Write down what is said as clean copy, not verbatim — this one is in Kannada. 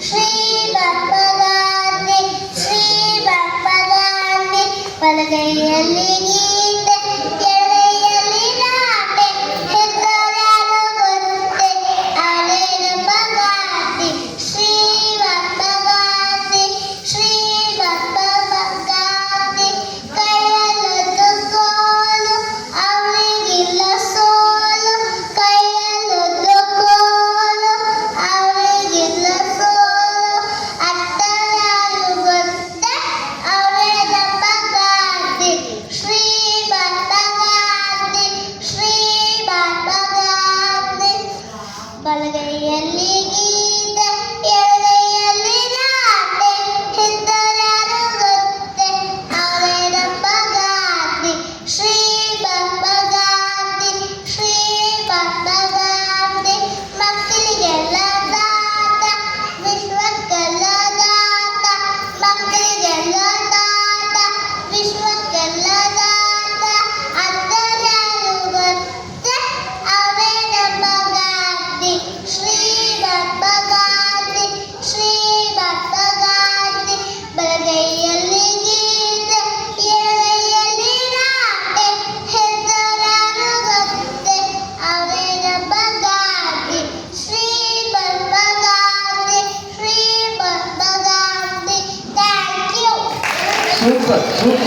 ಶ್ರೀ ಬಪ್ಪಗಾತಿ ಶ್ರೀ ಬಪ್ಪಗಾತಿ ಬಲಗೈಯಲ್ಲಿ ಗೀತೆ ಎಡಗೈಯಲ್ಲಿ ನಾಟೆ ಹೆಸರ್ಯಾರು ಗೊತ್ತೆ ಅವರೇನು ಬಗಾತಿ ಶ್ರೀ ಬಪ್ಪಗಾತಿ ಶ್ರೀ ಬಪ್ಪಗಾತಿ ಕೈಯಲ್ಲೊಂದು ಕೋಲು ಅವರಿಗಿಲ್ಲ ಸೋಲು ಕೈಯಲ್ಲೊಂದು ಕೋಲು ಅವರಿಗಿಲ್ಲ ಸೋಲು ಅತ್ತರ್ಯಾರು ಗೊತ್ತೆ ಅವರೇನು ಬಗಾತಿ ಶ್ರೀ ಬಪ್ಪಗಾತಿ ಶ್ರೀ ಬಪ್ಪಗಾತಿ ಬಲಗೈಯಲ್ಲಿ ಗೀತೆ ಎಡಗೈಯಲ್ಲಿ ನಾಟೆ ಹೆಸರ್ಯಾರು ಗೊತ್ತೆ ಅವರೇನು ಬಗಾತಿ ಶ್ರೀ ಬಪ್ಪಗಾತಿ ಶ್ರೀ ಬಪ್ಪಗಾತಿ ಮಕ್ಕಳಿಗೆಲ್ಲ ದಾತ ವಿಶ್ವಕ್ಕೆಲ್ಲ ದಾತ ಮಕ್ಕಳಿಗೆಲ್ಲ ದಾತ ವಿಶ್ವಕ್ಕೆಲ್ಲ ದಾತ ಅತ್ತರ್ಯಾರು ಗೊತ್ತೆ ಅವರೇನು ಬಗಾತಿ ಶ್ರೀ ಬಪ್ಪಗಾತಿ ಶ್ರೀ ಬಪ್ಪಗಾತಿ ಬಲಗೈಯಲ್ಲಿ ಗೀತೆ ಎಡಗೈಯಲ್ಲಿ ನಾಟೆ ಹೆಸರ್ಯಾರು ಗೊತ್ತೆ ಅವರೇನು ಬಗಾತಿ ಶ್ರೀ ಬಪ್ಪಗಾತಿ ಶ್ರೀ ಬಪ್ಪಗಾತಿ ಥ್ಯಾಂಕ್ ಯು ಸೂಪರ್ ಸೂಪರ್.